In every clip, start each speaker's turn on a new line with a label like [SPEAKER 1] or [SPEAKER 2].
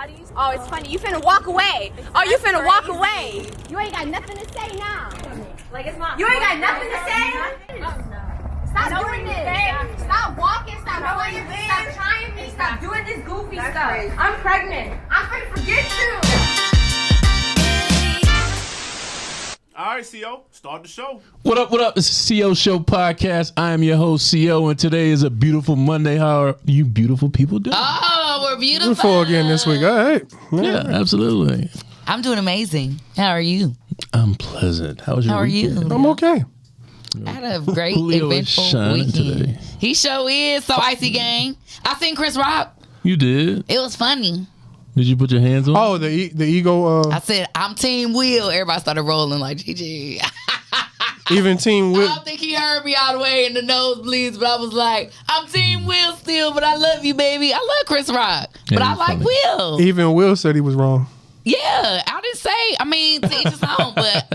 [SPEAKER 1] bodies. Oh, it's funny. You finna walk away. Oh, you finna walk away. You ain't got nothing to say now. Like it's not. You ain't got nothing to say. Stop doing this. Stop walking. Stop doing this. Stop trying me. Stop doing this goofy stuff. Crazy. I'm pregnant. I'm finna forget you.
[SPEAKER 2] All right, CO, start the show.
[SPEAKER 3] What up, what up? It's the CO Show Podcast. I am your host, CO, and today is a beautiful Monday. How are you beautiful people doing?
[SPEAKER 4] Oh, we're beautiful.
[SPEAKER 5] Beautiful again this week. All right.
[SPEAKER 3] Yeah, absolutely.
[SPEAKER 4] I'm doing amazing. How are you?
[SPEAKER 3] I'm pleasant. How was your
[SPEAKER 4] How are
[SPEAKER 3] weekend?
[SPEAKER 4] you?
[SPEAKER 5] I'm okay.
[SPEAKER 4] I had a great,
[SPEAKER 3] Julio is
[SPEAKER 4] eventful
[SPEAKER 3] shining
[SPEAKER 4] weekend.
[SPEAKER 3] today.
[SPEAKER 4] He sure is. So icy gang. I seen Chris Rock.
[SPEAKER 3] You did?
[SPEAKER 4] It was funny.
[SPEAKER 3] Did you put your hands on?
[SPEAKER 5] Oh, the ego.
[SPEAKER 4] I said, I'm Team Will. Everybody started rolling like GG.
[SPEAKER 5] Even Team
[SPEAKER 4] I
[SPEAKER 5] Will.
[SPEAKER 4] don't think he heard me all the way in the nosebleeds, but I was like, I'm Team Will still, but I love you, baby. I love Chris Rock, but
[SPEAKER 3] Yeah,
[SPEAKER 4] I
[SPEAKER 3] he's
[SPEAKER 4] like
[SPEAKER 3] funny.
[SPEAKER 4] Will.
[SPEAKER 5] Even Will said he was wrong.
[SPEAKER 4] Yeah, I didn't say, I mean, to each his own, but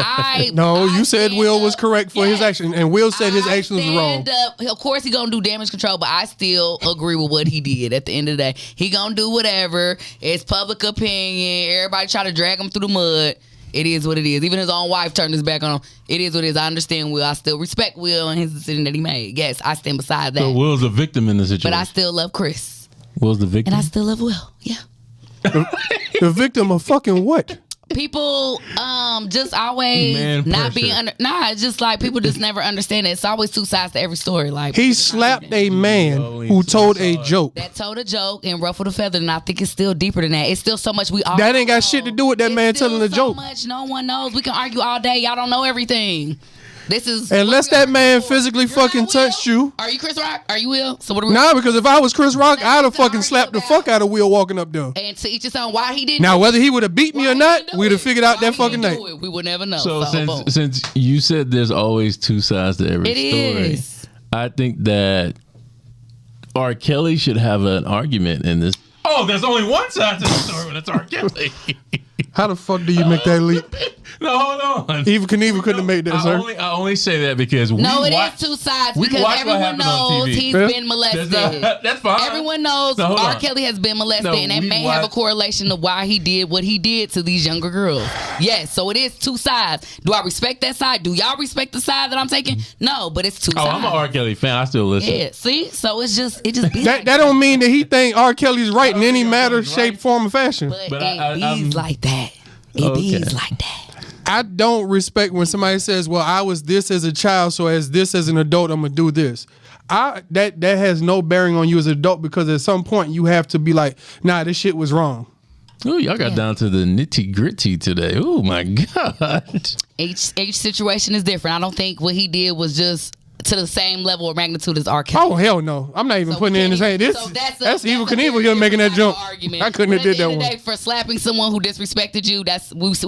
[SPEAKER 5] No,
[SPEAKER 4] I
[SPEAKER 5] you said
[SPEAKER 4] stand
[SPEAKER 5] Will was
[SPEAKER 4] up.
[SPEAKER 5] correct for his
[SPEAKER 4] Yes.
[SPEAKER 5] action, and Will said his action was wrong.
[SPEAKER 4] stand up. Of course, he gonna do damage control, but I still agree with what he did. At the end of the day, he gonna do whatever. It's public opinion. Everybody try to drag him through the mud. It is what it is. Even his own wife turned his back on him. It is what it is. I understand Will. I still respect Will and his decision that he made. Yes, I stand beside that.
[SPEAKER 3] So Will's a victim in the situation.
[SPEAKER 4] But I still love Chris.
[SPEAKER 3] Will's the victim?
[SPEAKER 4] And I still love Will. Yeah.
[SPEAKER 5] The victim of fucking what?
[SPEAKER 4] People just always
[SPEAKER 3] Man
[SPEAKER 4] not
[SPEAKER 3] pressure.
[SPEAKER 4] being under. Nah, it's just like people just never understand it. It's always two sides to every story. Like
[SPEAKER 5] He slapped a man who told a joke.
[SPEAKER 4] that told a joke and ruffled a feather, and I think it's still deeper than that. It's still so much we all
[SPEAKER 5] That ain't got
[SPEAKER 4] know.
[SPEAKER 5] shit to do with that
[SPEAKER 4] It's
[SPEAKER 5] man
[SPEAKER 4] still
[SPEAKER 5] telling a
[SPEAKER 4] so
[SPEAKER 5] joke.
[SPEAKER 4] much no one knows. We can argue all day. Y'all don't know everything. This is
[SPEAKER 5] Unless
[SPEAKER 4] what we
[SPEAKER 5] that man
[SPEAKER 4] arguing for.
[SPEAKER 5] physically
[SPEAKER 4] You're
[SPEAKER 5] fucking
[SPEAKER 4] not Will?
[SPEAKER 5] touched you.
[SPEAKER 4] Are you Chris Rock? Are you Will? So what are we?
[SPEAKER 5] Nah, because if I was Chris Rock,
[SPEAKER 4] Let's
[SPEAKER 5] I'd have
[SPEAKER 4] just
[SPEAKER 5] fucking
[SPEAKER 4] argue
[SPEAKER 5] slapped the
[SPEAKER 4] about-
[SPEAKER 5] fuck out of Will walking up there.
[SPEAKER 4] And to each his own. Why he didn't?
[SPEAKER 5] Now,
[SPEAKER 4] do
[SPEAKER 5] whether
[SPEAKER 4] it?
[SPEAKER 5] he would have beat me
[SPEAKER 4] Why
[SPEAKER 5] or
[SPEAKER 4] he
[SPEAKER 5] not,
[SPEAKER 4] didn't do
[SPEAKER 5] we'd have
[SPEAKER 4] it?
[SPEAKER 5] figured out
[SPEAKER 4] Why
[SPEAKER 5] that
[SPEAKER 4] he
[SPEAKER 5] fucking
[SPEAKER 4] didn't
[SPEAKER 5] night.
[SPEAKER 4] do it? We would never know.
[SPEAKER 3] So
[SPEAKER 4] boom.
[SPEAKER 3] since you said there's always two sides to every
[SPEAKER 4] It
[SPEAKER 3] story,
[SPEAKER 4] is.
[SPEAKER 3] I think that R. Kelly should have an argument in this. Oh, there's only one side to the story when it's R. Kelly.
[SPEAKER 5] How the fuck do you make that leap?
[SPEAKER 3] No, hold on.
[SPEAKER 5] Even Knievel couldn't have made that, sir.
[SPEAKER 3] I only say that because we
[SPEAKER 4] No, it
[SPEAKER 3] watch,
[SPEAKER 4] is two sides
[SPEAKER 3] we
[SPEAKER 4] because
[SPEAKER 3] watch what
[SPEAKER 4] everyone
[SPEAKER 3] happened on
[SPEAKER 4] knows
[SPEAKER 3] TV.
[SPEAKER 4] he's
[SPEAKER 5] Yeah.
[SPEAKER 4] been molested.
[SPEAKER 3] That's fine.
[SPEAKER 4] Everyone knows
[SPEAKER 3] No, hold
[SPEAKER 4] R.
[SPEAKER 3] on.
[SPEAKER 4] Kelly has been molested,
[SPEAKER 3] No,
[SPEAKER 4] and that
[SPEAKER 3] we
[SPEAKER 4] may have a
[SPEAKER 3] watch-
[SPEAKER 4] correlation to why he did what he did to these younger girls. Yes, so it is two sides. Do I respect that side? Do y'all respect the side that I'm taking? No, but it's two
[SPEAKER 3] Oh,
[SPEAKER 4] sides.
[SPEAKER 3] I'm an R. Kelly fan. I still listen.
[SPEAKER 4] Yeah, see? So it just be
[SPEAKER 5] That
[SPEAKER 4] like
[SPEAKER 5] that don't mean that he think R. Kelly's right in any
[SPEAKER 3] think R.
[SPEAKER 5] matter,
[SPEAKER 3] Kelly's
[SPEAKER 5] shape,
[SPEAKER 3] right.
[SPEAKER 5] form, or fashion.
[SPEAKER 4] But
[SPEAKER 3] I'm-
[SPEAKER 4] it bees like that. It bees
[SPEAKER 3] Okay.
[SPEAKER 4] like that.
[SPEAKER 5] I don't respect when somebody says, "Well, I was this as a child, so as this as an adult, I'm gonna do this." That has no bearing on you as an adult because at some point you have to be like, "Nah, this shit was wrong."
[SPEAKER 3] Oh, y'all got down to the nitty gritty today. Oh my god.
[SPEAKER 4] Each situation is different. I don't think what he did was just to the same level of magnitude as R. Kelly.
[SPEAKER 5] Oh hell no! I'm not even
[SPEAKER 4] So
[SPEAKER 5] putting
[SPEAKER 4] we
[SPEAKER 5] it in his
[SPEAKER 4] can't
[SPEAKER 5] hand.
[SPEAKER 4] even-
[SPEAKER 5] This
[SPEAKER 4] so
[SPEAKER 5] that's Evil
[SPEAKER 4] a very
[SPEAKER 5] Knievel here making that
[SPEAKER 4] different
[SPEAKER 5] jump.
[SPEAKER 4] type of argument.
[SPEAKER 5] I couldn't have
[SPEAKER 4] But
[SPEAKER 5] did
[SPEAKER 4] at the
[SPEAKER 5] that
[SPEAKER 4] end of the
[SPEAKER 5] one.
[SPEAKER 4] day, for slapping someone who disrespected you,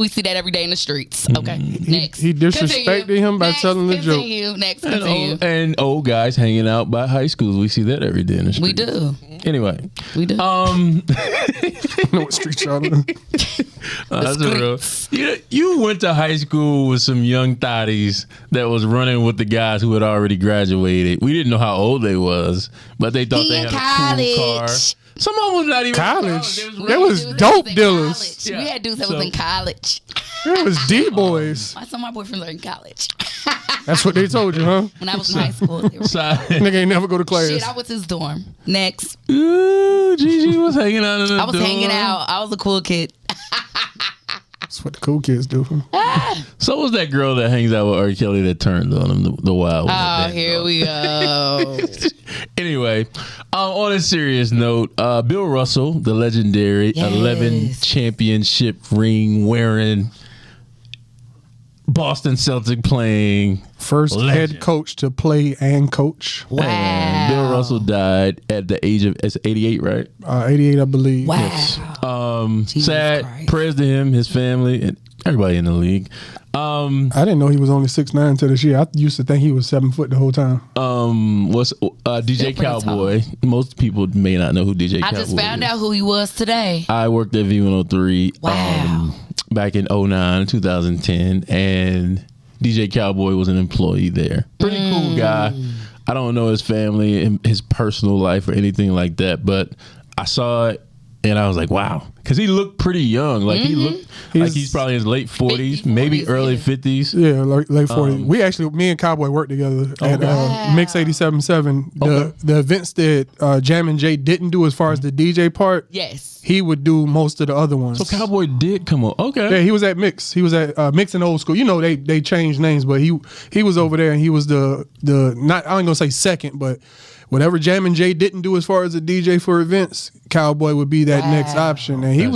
[SPEAKER 4] we see that every day in the streets. Okay, next.
[SPEAKER 5] he disrespected
[SPEAKER 4] Continue.
[SPEAKER 5] him by
[SPEAKER 4] Next,
[SPEAKER 5] telling the joke.
[SPEAKER 4] continue. Next,
[SPEAKER 3] And
[SPEAKER 4] continue.
[SPEAKER 3] old guys hanging out by high schools. We see that every day in the street.
[SPEAKER 4] We do.
[SPEAKER 3] Anyway.
[SPEAKER 4] We do.
[SPEAKER 5] You know what street y'all in.
[SPEAKER 3] That's real. You went to high school with some young thotties that was running with the guys who had already graduated. We didn't know how old they was, but they thought
[SPEAKER 4] He
[SPEAKER 3] they
[SPEAKER 4] in
[SPEAKER 3] had a cool car.
[SPEAKER 4] college.
[SPEAKER 3] Some of them was not even in
[SPEAKER 5] College.
[SPEAKER 3] They was
[SPEAKER 5] They was
[SPEAKER 4] Dudes that
[SPEAKER 5] dope
[SPEAKER 4] in
[SPEAKER 5] dealers.
[SPEAKER 4] college.
[SPEAKER 3] Yeah.
[SPEAKER 4] We had dudes that
[SPEAKER 3] So-
[SPEAKER 4] was in college.
[SPEAKER 5] It was D boys.
[SPEAKER 4] Some of my boyfriends are in college.
[SPEAKER 5] That's what they told you, huh?
[SPEAKER 4] When I was in high school, they were
[SPEAKER 3] Side.
[SPEAKER 5] Nigga ain't never go to class.
[SPEAKER 4] shit. I was his dorm. Next,
[SPEAKER 3] Ooh, Gigi was hanging out in the
[SPEAKER 4] I was
[SPEAKER 3] dorm.
[SPEAKER 4] hanging out. I was a cool kid.
[SPEAKER 5] That's what the cool kids do.
[SPEAKER 3] So was that girl that hangs out with R. Kelly that turned on him, the wild one.
[SPEAKER 4] Oh,
[SPEAKER 3] that
[SPEAKER 4] here we go.
[SPEAKER 3] Anyway, on a serious note, Bill Russell, the legendary
[SPEAKER 4] Yes.
[SPEAKER 3] 11 championship ring wearing Boston Celtic playing
[SPEAKER 5] First
[SPEAKER 3] legend.
[SPEAKER 5] head coach to play and coach.
[SPEAKER 4] Wow.
[SPEAKER 3] And Bill Russell died at the age of 88, right?
[SPEAKER 5] 88, I believe.
[SPEAKER 4] Wow. Jesus
[SPEAKER 3] Sad.
[SPEAKER 4] Christ.
[SPEAKER 3] Prayers to him, his family, and everybody in the league.
[SPEAKER 5] I didn't know he was only 6'9" until this year. I used to think he was 7 foot the whole time.
[SPEAKER 3] Was DJ
[SPEAKER 4] Still pretty
[SPEAKER 3] Cowboy. Most people may not know who DJ
[SPEAKER 4] I
[SPEAKER 3] Cowboy
[SPEAKER 4] just found
[SPEAKER 3] is.
[SPEAKER 4] out who he was today.
[SPEAKER 3] I worked at V103
[SPEAKER 4] Wow.
[SPEAKER 3] back in 2009, 2010, and DJ Cowboy was an employee there. Pretty cool guy. I don't know his family and his personal life or anything like that, but I saw it And I was like, wow. Because he looked pretty young. Like, he looked like he's probably in his late 40s, maybe early 50s.
[SPEAKER 5] Yeah, late 40s. We actually, me and Cowboy worked together at Mix 87.7. The events that Jammin' Jay didn't do as far as the DJ part,
[SPEAKER 4] Yes.
[SPEAKER 5] he would do most of the other ones.
[SPEAKER 3] So Cowboy did come on. Okay.
[SPEAKER 5] Yeah, he was at Mix. He was at Mix and Old School. You know, they changed names, but he was over there, and he was the not, I ain't gonna say second, but whatever Jammin' Jay didn't do as far as a DJ for events, Cowboy would be that next option. And he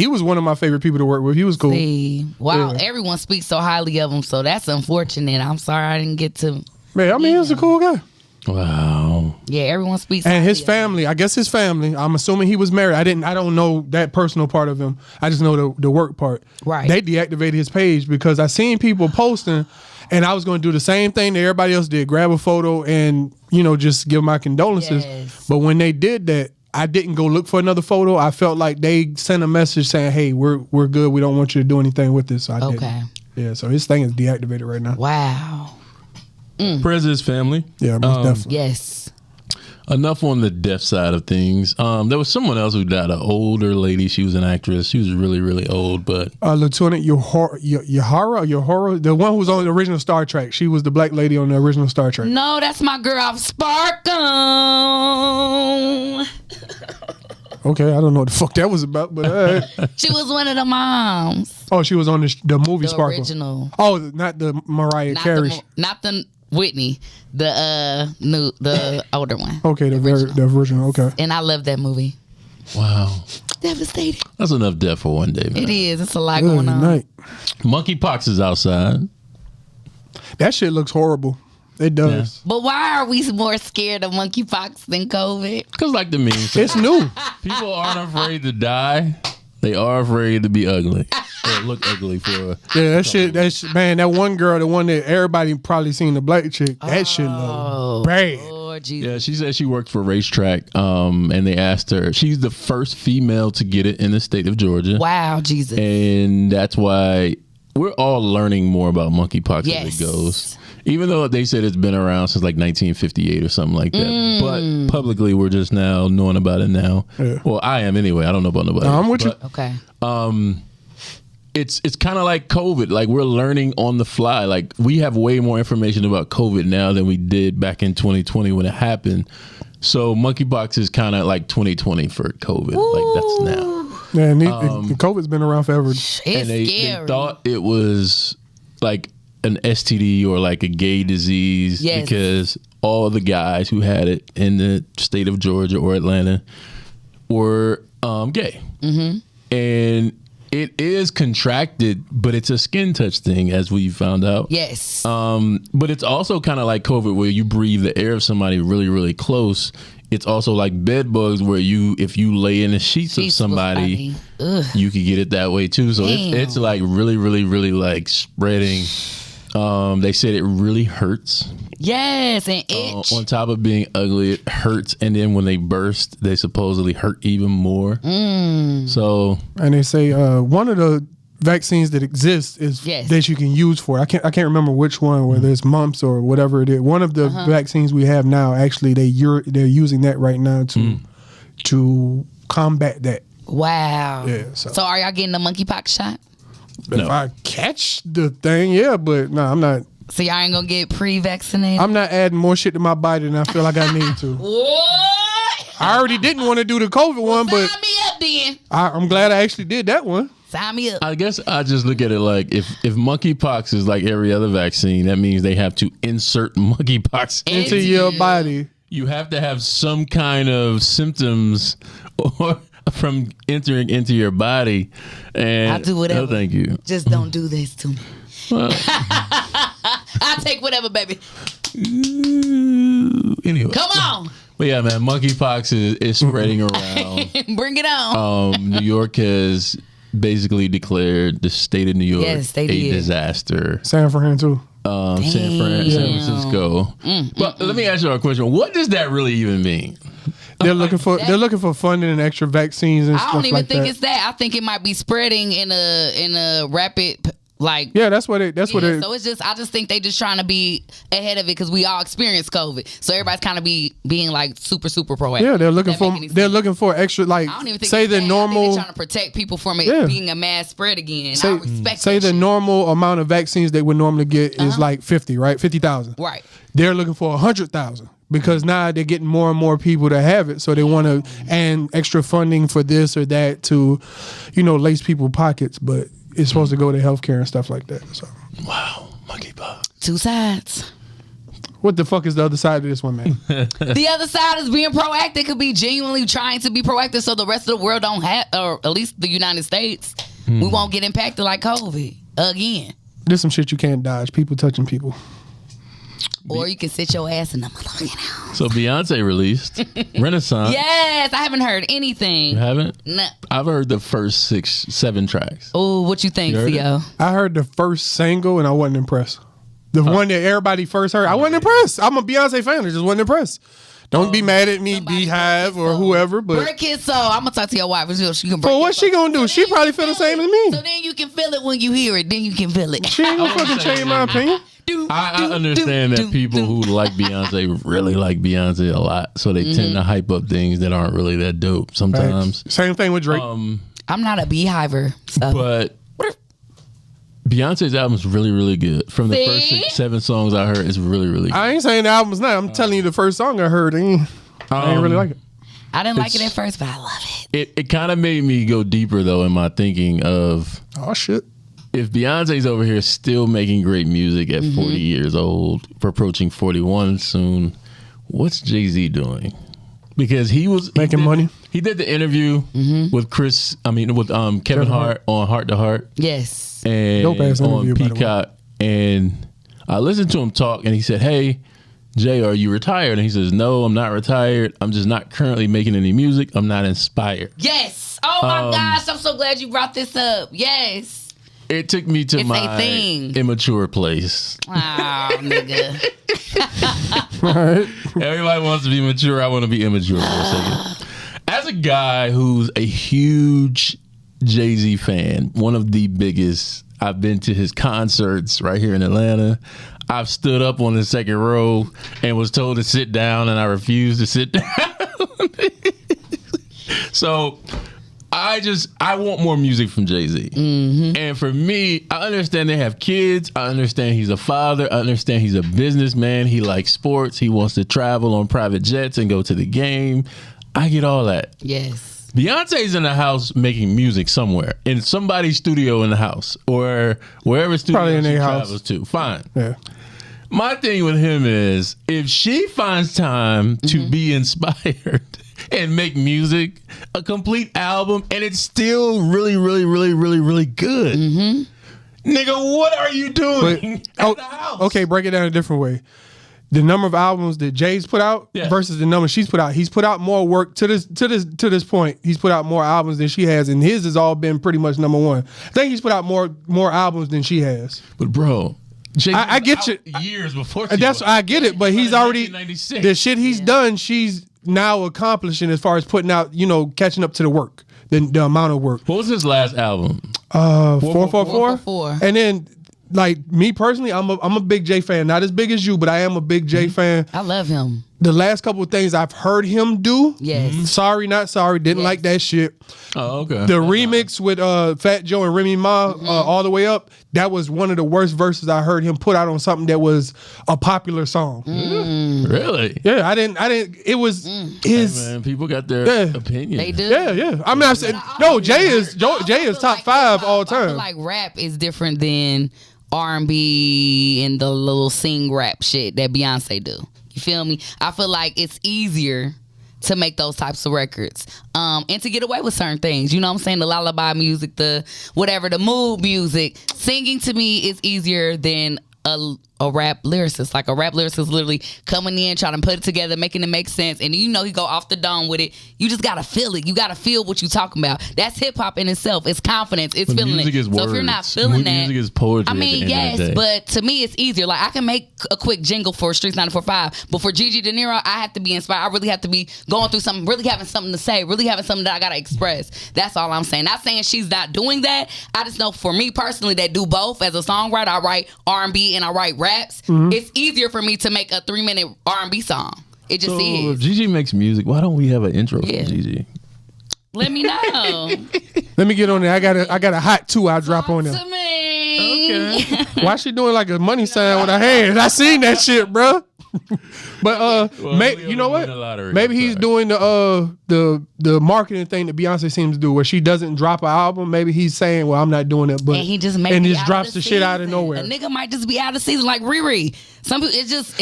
[SPEAKER 5] was one of my favorite people to work with. He was cool.
[SPEAKER 4] See, wow,
[SPEAKER 5] Yeah.
[SPEAKER 4] everyone speaks so highly of him, so that's unfortunate. I'm sorry I didn't get to.
[SPEAKER 5] Man, I mean, he was a cool guy.
[SPEAKER 3] Wow.
[SPEAKER 4] Yeah, everyone speaks.
[SPEAKER 5] And
[SPEAKER 4] highly
[SPEAKER 5] his
[SPEAKER 4] of him.
[SPEAKER 5] family, I guess his family, I'm assuming he was married. I don't know that personal part of him. I just know the work part.
[SPEAKER 4] Right.
[SPEAKER 5] They deactivated his page because I seen people posting, and I was going to do the same thing that everybody else did, grab a photo and, just give my condolences.
[SPEAKER 4] Yes.
[SPEAKER 5] But when they did that, I didn't go look for another photo. I felt like they sent a message saying, hey, we're good. We don't want you to do anything with this. So I didn't.
[SPEAKER 4] Okay.
[SPEAKER 5] Yeah, so his thing is deactivated right now.
[SPEAKER 4] Wow.
[SPEAKER 3] President's family.
[SPEAKER 5] Yeah, most definitely.
[SPEAKER 4] Yes.
[SPEAKER 3] Enough on the death side of things. There was someone else who died, an older lady. She was an actress. She was really, really old, but
[SPEAKER 5] Lieutenant Uhura, the one who was on the original Star Trek. She was the black lady on the original Star Trek.
[SPEAKER 4] No, that's my girl, Sparkle.
[SPEAKER 5] Okay, I don't know what the fuck that was about, but
[SPEAKER 4] She was one of the moms.
[SPEAKER 5] oh, she was on the movie
[SPEAKER 4] The
[SPEAKER 5] Sparkle.
[SPEAKER 4] original.
[SPEAKER 5] Oh, not the Mariah Carey.
[SPEAKER 4] Not the Whitney, the older one.
[SPEAKER 5] Okay, the original. Okay.
[SPEAKER 4] And I love that movie.
[SPEAKER 3] wow.
[SPEAKER 4] Devastating.
[SPEAKER 3] That's enough death for one day, man.
[SPEAKER 4] It is. It's a lot
[SPEAKER 5] Good
[SPEAKER 4] going on.
[SPEAKER 5] night.
[SPEAKER 3] Monkeypox is outside.
[SPEAKER 5] That shit looks horrible. It does.
[SPEAKER 4] But why are we more scared of monkeypox than COVID?
[SPEAKER 3] Because like the meme said,
[SPEAKER 5] It's new.
[SPEAKER 3] people aren't afraid to die. They are afraid to be ugly. Or look ugly for
[SPEAKER 5] Yeah, that shit. Man, that one girl, the one that everybody probably seen, the black chick. That shit look bad.
[SPEAKER 4] Lord Jesus.
[SPEAKER 3] Yeah, she said she worked for Racetrack, and they asked her. She's the first female to get it in the state of Georgia.
[SPEAKER 4] Wow, Jesus.
[SPEAKER 3] And that's why we're all learning more about monkeypox
[SPEAKER 4] Yes.
[SPEAKER 3] as it goes. Even though they said it's been around since like 1958 or something like that. But publicly, we're just now knowing about it now.
[SPEAKER 5] Yeah.
[SPEAKER 3] Well, I am anyway. I don't know about nobody.
[SPEAKER 5] No, I'm with you.
[SPEAKER 4] Okay.
[SPEAKER 3] It's kind of like COVID. Like we're learning on the fly. Like we have way more information about COVID now than we did back in 2020 when it happened. So monkeypox is kind of like 2020 for COVID. Like that's now.
[SPEAKER 5] Man, COVID's been around forever.
[SPEAKER 4] It's
[SPEAKER 3] And they
[SPEAKER 4] scary.
[SPEAKER 3] thought it was like an STD or like a gay disease
[SPEAKER 4] Yes.
[SPEAKER 3] because all the guys who had it in the state of Georgia or Atlanta were gay. Mm-hmm. And it is contracted, but it's a skin touch thing, as we found out.
[SPEAKER 4] Yes.
[SPEAKER 3] But it's also kind of like COVID, where you breathe the air of somebody really, really close. It's also like bed bugs, where if you lay in the sheets of somebody, you could get it that way too. So it's like really, really, really like spreading. They said it really hurts.
[SPEAKER 4] Yes, and itch.
[SPEAKER 3] On top of being ugly, it hurts, and then when they burst, they supposedly hurt even more. So,
[SPEAKER 5] And they say one of the vaccines that exists is
[SPEAKER 4] Yes.
[SPEAKER 5] that you can use for it. I can't remember which one, whether it's mumps or whatever it is. One of the vaccines we have now, actually, they're using that right now to combat that.
[SPEAKER 4] Wow.
[SPEAKER 5] Yeah, so-
[SPEAKER 4] are y'all getting the monkeypox shot?
[SPEAKER 5] If I catch the thing, yeah, but no, I'm not.
[SPEAKER 4] So y'all ain't gonna get pre-vaccinated?
[SPEAKER 5] I'm not adding more shit to my body than I feel like I need to.
[SPEAKER 4] What?
[SPEAKER 5] I already didn't want to do the COVID one, but
[SPEAKER 4] Sign me up then.
[SPEAKER 5] I'm glad I actually did that one.
[SPEAKER 4] Sign me up.
[SPEAKER 3] I guess I just look at it like if monkeypox is like every other vaccine, that means they have to insert monkeypox
[SPEAKER 5] Into your body.
[SPEAKER 3] You have to have some kind of symptoms or from entering into your body. And
[SPEAKER 4] I'll do whatever.
[SPEAKER 3] No, thank you.
[SPEAKER 4] Just don't do this to me.
[SPEAKER 3] Well,
[SPEAKER 4] I'll take whatever, baby.
[SPEAKER 3] anyway.
[SPEAKER 4] Come on.
[SPEAKER 3] But yeah, man, monkeypox is spreading around.
[SPEAKER 4] Bring it on.
[SPEAKER 3] New York has basically declared the state of New York
[SPEAKER 4] They
[SPEAKER 3] a
[SPEAKER 4] did.
[SPEAKER 3] disaster.
[SPEAKER 5] San Fran too.
[SPEAKER 3] San Francisco. But let me ask you a question. What does that really even mean?
[SPEAKER 5] They're looking for funding and extra vaccines and
[SPEAKER 4] I
[SPEAKER 5] stuff
[SPEAKER 4] don't even
[SPEAKER 5] like
[SPEAKER 4] think
[SPEAKER 5] that.
[SPEAKER 4] it's that. I think it might be spreading in a rapid Like,
[SPEAKER 5] Yeah, that's what it. That's what it.
[SPEAKER 4] so it's just, I just think they just trying to be ahead of it because we all experienced COVID. So everybody's kind of being like super proactive.
[SPEAKER 5] Yeah, they're looking
[SPEAKER 4] That
[SPEAKER 5] for.
[SPEAKER 4] make any
[SPEAKER 5] They're
[SPEAKER 4] sense?
[SPEAKER 5] looking for extra. Like,
[SPEAKER 4] I don't even think
[SPEAKER 5] say
[SPEAKER 4] it's
[SPEAKER 5] the
[SPEAKER 4] bad. I think
[SPEAKER 5] normal.
[SPEAKER 4] they're trying to protect people from it
[SPEAKER 5] Yeah.
[SPEAKER 4] being a mass spread again. I
[SPEAKER 5] Say,
[SPEAKER 4] respect
[SPEAKER 5] say
[SPEAKER 4] that
[SPEAKER 5] the
[SPEAKER 4] shit.
[SPEAKER 5] normal amount of vaccines they would normally get is like 50, right? 50,000.
[SPEAKER 4] Right.
[SPEAKER 5] They're looking for 100,000 because now they're getting more and more people to have it. So they want to and extra funding for this or that to, lace people's pockets. But it's supposed to go to healthcare and stuff like that. So
[SPEAKER 3] Wow, monkeypox.
[SPEAKER 4] Two sides.
[SPEAKER 5] what the fuck is the other side of this one, man?
[SPEAKER 4] The other side is being proactive. Could be genuinely trying to be proactive so the rest of the world don't have, or at least the United States, we won't get impacted like COVID again.
[SPEAKER 5] There's some shit you can't dodge. People touching people.
[SPEAKER 4] Or you can sit your ass in the motherfucking house.
[SPEAKER 3] So Beyonce released Renaissance.
[SPEAKER 4] Yes, I haven't heard anything.
[SPEAKER 3] You haven't?
[SPEAKER 4] No.
[SPEAKER 3] I've heard the first 6-7 tracks.
[SPEAKER 4] Oh, what you think,
[SPEAKER 3] You heard it?
[SPEAKER 4] Theo?
[SPEAKER 5] I heard the first single and I wasn't impressed. The one that everybody first heard, I wasn't impressed. I'm a Beyonce fan. I just wasn't impressed. Don't be mad at me, Beehive or whoever. But
[SPEAKER 4] Break his soul. I'm gonna talk to your wife. She can break
[SPEAKER 5] for what
[SPEAKER 4] his
[SPEAKER 5] she
[SPEAKER 4] soul.
[SPEAKER 5] gonna do? She probably feel the same as me.
[SPEAKER 4] So then you can feel it when you hear it. Then you can feel it.
[SPEAKER 5] She ain't gonna fucking change my opinion.
[SPEAKER 3] I understand that people who like Beyonce really like Beyonce a lot, so they tend to hype up things that aren't really that dope sometimes.
[SPEAKER 5] Same thing with Drake.
[SPEAKER 4] I'm not a beehiver. So.
[SPEAKER 3] But Beyonce's album is really, really good. From the first
[SPEAKER 4] See?
[SPEAKER 3] 6-7 songs I heard, it's really, really good.
[SPEAKER 5] I ain't saying the album's not. I'm telling you the first song I heard. I ain't really like it.
[SPEAKER 4] I didn't like it
[SPEAKER 3] It's-
[SPEAKER 4] at first, but I love it.
[SPEAKER 3] It kind of made me go deeper though in my thinking of
[SPEAKER 5] Oh shit.
[SPEAKER 3] if Beyonce's over here still making great music at 40 years old, approaching 41 soon, what's Jay-Z doing? Because he
[SPEAKER 5] Making money.
[SPEAKER 3] He did the interview with Kevin Hart on Heart to Heart
[SPEAKER 4] Yes.
[SPEAKER 3] and
[SPEAKER 5] Dope-ass
[SPEAKER 3] on
[SPEAKER 5] interview, by the way.
[SPEAKER 3] Peacock, and I listened to him talk, and he said, "Hey, Jay, are you retired?" And he says, "No, I'm not retired. I'm just not currently making any music. I'm not inspired."
[SPEAKER 4] Yes. Oh my gosh, I'm so glad you brought this up. Yes.
[SPEAKER 3] It took me to
[SPEAKER 4] It's a
[SPEAKER 3] my
[SPEAKER 4] thing.
[SPEAKER 3] immature place.
[SPEAKER 4] Wow, nigga.
[SPEAKER 5] All right.
[SPEAKER 3] Everybody wants to be mature. I want to be immature for a second. As a guy who's a huge Jay-Z fan, one of the biggest, I've been to his concerts right here in Atlanta. I've stood up on the second row and was told to sit down, and I refused to sit down. So I want more music from Jay-Z. And for me, I understand they have kids. I understand he's a father. I understand he's a businessman. He likes sports. He wants to travel on private jets and go to the game. I get all that.
[SPEAKER 4] Yes.
[SPEAKER 3] Beyonce's in the house making music somewhere, in somebody's studio in the house, or wherever studio
[SPEAKER 5] Probably in
[SPEAKER 3] she
[SPEAKER 5] their house.
[SPEAKER 3] travels to. Fine.
[SPEAKER 5] Yeah.
[SPEAKER 3] My thing with him is if she finds time to be inspired and make music, a complete album, and it's still really, really, really, really, really good. Nigga, what are you doing at the house?
[SPEAKER 5] Okay, break it down a different way. The number of albums that Jay's put out
[SPEAKER 3] Yeah.
[SPEAKER 5] versus the number she's put out. He's put out more work to this point. He's put out more albums than she has, and his has all been pretty much number one. I think he's put out more albums than she has.
[SPEAKER 3] But bro, Jay-Z
[SPEAKER 5] I get
[SPEAKER 3] was
[SPEAKER 5] you.
[SPEAKER 3] out years before she
[SPEAKER 5] And that's
[SPEAKER 3] was.
[SPEAKER 5] I get it, but he's already
[SPEAKER 3] 1996.
[SPEAKER 5] the shit he's done. She's now accomplishing as far as putting out, catching up to the work, the amount of work.
[SPEAKER 3] What was his last album?
[SPEAKER 5] 444,
[SPEAKER 4] 444.
[SPEAKER 5] and then like me personally, I'm a big Jay fan. Not as big as you, but I am a big Jay fan.
[SPEAKER 4] I love him.
[SPEAKER 5] The last couple of things I've heard him do,
[SPEAKER 4] Yes.
[SPEAKER 5] Sorry Not Sorry, didn't like that shit.
[SPEAKER 3] Oh, okay.
[SPEAKER 5] The remix with Fat Joe and Remy Ma, All the Way Up, that was one of the worst verses I heard him put out on something that was a popular song.
[SPEAKER 3] Really?
[SPEAKER 5] Yeah, I didn't. It was his.
[SPEAKER 3] Man, people got their
[SPEAKER 5] Yeah.
[SPEAKER 3] opinion.
[SPEAKER 4] They do.
[SPEAKER 5] Yeah. I'm not saying no. Jay is top five all
[SPEAKER 4] I feel
[SPEAKER 5] time.
[SPEAKER 4] like rap is different than R&B and the little sing rap shit that Beyonce do. You feel me? I feel like it's easier to make those types of records and to get away with certain things. You know what I'm saying? The lullaby music, the whatever, the mood music. Singing to me is easier than a a rap lyricist. Like a rap lyricist literally coming in, trying to put it together, making it make sense. And you know he go off the dome with it. You just gotta feel it. You gotta feel what you talking about. That's hip hop in itself. It's confidence. It's feeling
[SPEAKER 3] music
[SPEAKER 4] it.
[SPEAKER 3] is
[SPEAKER 4] So if you're not
[SPEAKER 3] words.
[SPEAKER 4] feeling that,
[SPEAKER 3] Music is poetry.
[SPEAKER 4] I mean,
[SPEAKER 3] at the end of the
[SPEAKER 4] yes,
[SPEAKER 3] day.
[SPEAKER 4] but to me it's easier. Like I can make a quick jingle for Streets 94.5, but for Gigi De Niro, I have to be inspired. I really have to be going through something, really having something to say, really having something that I gotta express. That's all I'm saying. Not saying she's not doing that. I just know for me personally that do both. As a songwriter, I write R&B and I write raps. It's easier for me to make a 3-minute R&B song. It just
[SPEAKER 3] So
[SPEAKER 4] is.
[SPEAKER 3] if Gigi makes music, why don't we have an intro
[SPEAKER 4] Yeah.
[SPEAKER 3] for Gigi?
[SPEAKER 4] Let me know.
[SPEAKER 5] Let me get on there. I got a hot 2 I'll drop on there.
[SPEAKER 4] To me.
[SPEAKER 5] Why she doing like a money sign with her hands? I seen that shit, bro. But
[SPEAKER 3] Well,
[SPEAKER 5] you know
[SPEAKER 3] we
[SPEAKER 5] what?
[SPEAKER 3] win the lottery.
[SPEAKER 5] Maybe
[SPEAKER 3] I'm
[SPEAKER 5] he's
[SPEAKER 3] sorry.
[SPEAKER 5] doing the marketing thing that Beyonce seems to do, where she doesn't drop an album. Maybe he's saying, "Well, I'm not doing it," but
[SPEAKER 4] And he just may
[SPEAKER 5] and
[SPEAKER 4] be
[SPEAKER 5] just
[SPEAKER 4] out
[SPEAKER 5] drops
[SPEAKER 4] of
[SPEAKER 5] the shit out of
[SPEAKER 4] season.
[SPEAKER 5] nowhere.
[SPEAKER 4] A nigga might just be out of season like Riri. Some people, it's just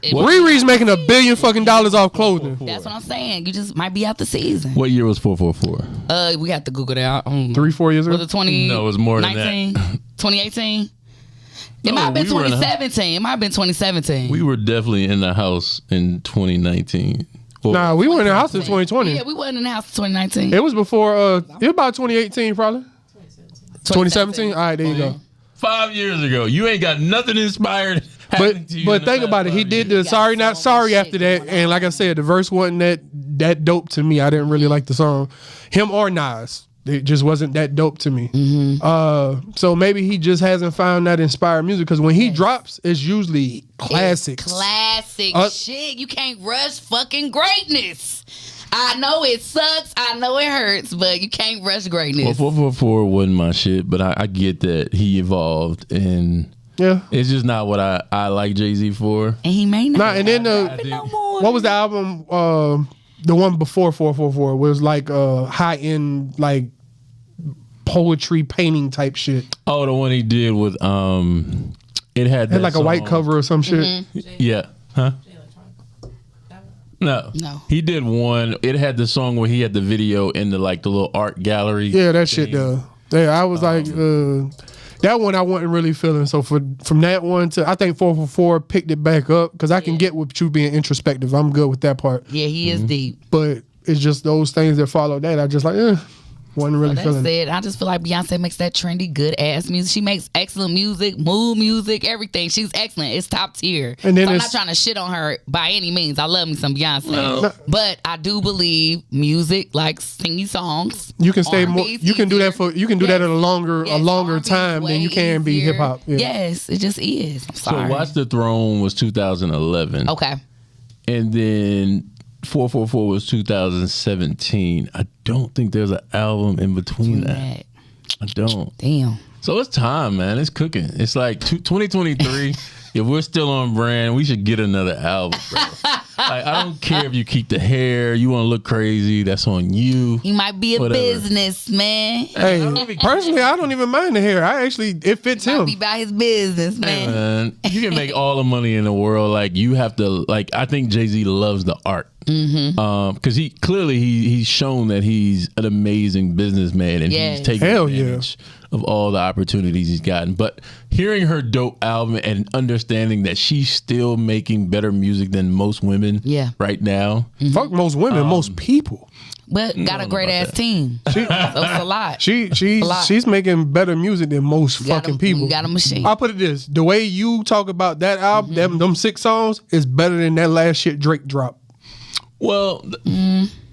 [SPEAKER 5] Riri's making $1 billion fucking dollars off clothing.
[SPEAKER 4] that's what I'm saying. You just might be out the season.
[SPEAKER 3] What year was 444?
[SPEAKER 4] We have to Google that.
[SPEAKER 5] 3-4 years
[SPEAKER 4] Was
[SPEAKER 5] ago.
[SPEAKER 4] it 20?
[SPEAKER 3] No, it was more than
[SPEAKER 4] 19? 2018? It
[SPEAKER 3] No,
[SPEAKER 4] might have been
[SPEAKER 3] we were in a-
[SPEAKER 4] 2017. It might have been 2017.
[SPEAKER 3] We were definitely in the house in 2019. Well,
[SPEAKER 5] Nah, we were in the house in 2020.
[SPEAKER 4] Yeah, we wasn't in the house in 2019.
[SPEAKER 5] It was before. It was about 2018, probably. 2017. All right, there you go.
[SPEAKER 3] 5 years ago. You ain't got nothing inspired.
[SPEAKER 5] But
[SPEAKER 3] happening to you in
[SPEAKER 5] but
[SPEAKER 3] the
[SPEAKER 5] think
[SPEAKER 3] past
[SPEAKER 5] about it. He
[SPEAKER 3] 5
[SPEAKER 5] did
[SPEAKER 3] years.
[SPEAKER 5] the Sorry Not
[SPEAKER 4] so
[SPEAKER 5] Sorry
[SPEAKER 4] much
[SPEAKER 5] after
[SPEAKER 4] shit
[SPEAKER 5] that,
[SPEAKER 4] going
[SPEAKER 5] and like I said, the verse wasn't that dope to me. I didn't really like the song. Him or Nas. It just wasn't that dope to me. So maybe he just hasn't found that inspired music, because when he drops, it's usually classics.
[SPEAKER 4] Classic
[SPEAKER 5] Uh,
[SPEAKER 4] shit. You can't rush fucking greatness. I know it sucks. I know it hurts, but you can't rush greatness.
[SPEAKER 3] Well, 444 wasn't my shit, but I get that he evolved, and
[SPEAKER 5] Yeah.
[SPEAKER 3] it's just not what I like Jay-Z for.
[SPEAKER 4] and he may not.
[SPEAKER 5] Nah, and then
[SPEAKER 4] no more.
[SPEAKER 5] what was the album? The one before 444 was like high end, like poetry painting type shit.
[SPEAKER 3] Oh, the one he did with it had
[SPEAKER 5] It
[SPEAKER 3] that
[SPEAKER 5] had like a white
[SPEAKER 3] song.
[SPEAKER 5] cover or some shit.
[SPEAKER 3] Yeah. Huh? No.
[SPEAKER 4] No.
[SPEAKER 3] He did one. It had the song where he had the video in the like the little art gallery.
[SPEAKER 5] Yeah, that shit though. Yeah, I was like, that one I wasn't really feeling. So from that one to, I think 444 picked it back up, because I can get with you being introspective. I'm good with that part.
[SPEAKER 4] Yeah, he is deep.
[SPEAKER 5] But it's just those things that follow that. I just like, wasn't really
[SPEAKER 4] That's
[SPEAKER 5] feeling it.
[SPEAKER 4] it. I just feel like Beyonce makes that trendy, good ass music. She makes excellent music, mood music, everything. She's excellent. It's top tier.
[SPEAKER 5] And then
[SPEAKER 4] So I'm
[SPEAKER 5] it's-
[SPEAKER 4] not trying to shit on her by any means. I love me some Beyonce. But I do believe music, like singing songs.
[SPEAKER 5] You can stay more.
[SPEAKER 4] R&B is
[SPEAKER 5] You can do that
[SPEAKER 4] easier.
[SPEAKER 5] you can do that at a longer
[SPEAKER 4] Yes,
[SPEAKER 5] longer
[SPEAKER 4] R&B is
[SPEAKER 5] time than you
[SPEAKER 4] way
[SPEAKER 5] can be
[SPEAKER 4] easier.
[SPEAKER 5] hip hop. Yeah.
[SPEAKER 4] Yes, it just is. I'm
[SPEAKER 3] So
[SPEAKER 4] sorry.
[SPEAKER 3] Watch the Throne was 2011.
[SPEAKER 4] Okay.
[SPEAKER 3] And then 444 was 2017. I don't think there's an album in between that. I don't.
[SPEAKER 4] Damn.
[SPEAKER 3] So it's time, man. It's cooking. It's like 2023. If we're still on brand, we should get another album, bro. Like, I don't care if you keep the hair. You want to look crazy. That's on you.
[SPEAKER 4] He might be a
[SPEAKER 3] Whatever.
[SPEAKER 4] businessman.
[SPEAKER 5] Hey, personally, I don't even mind the hair. It fits
[SPEAKER 4] Might
[SPEAKER 5] him.
[SPEAKER 4] be about his business, man.
[SPEAKER 3] Man, you can make all the money in the world. Like, you have to, like, I think Jay-Z loves the art. Because he clearly he's shown that he's an amazing businessman, and
[SPEAKER 4] Yes.
[SPEAKER 3] he's taking
[SPEAKER 5] Hell yeah.
[SPEAKER 3] advantage of all the opportunities he's gotten. But hearing her dope album and understanding that she's still making better music than most women
[SPEAKER 4] Yeah.
[SPEAKER 3] right now.
[SPEAKER 5] Fuck most women, most people.
[SPEAKER 4] But got a
[SPEAKER 3] know
[SPEAKER 4] great
[SPEAKER 3] about
[SPEAKER 4] ass team. So it's a lot. lot.
[SPEAKER 5] She's making better music than most
[SPEAKER 4] got
[SPEAKER 5] fucking
[SPEAKER 4] a-
[SPEAKER 5] people.
[SPEAKER 4] you got a machine.
[SPEAKER 5] I'll put it this: the way you talk about that album, them 6 songs, is better than that last shit Drake dropped.
[SPEAKER 3] Well,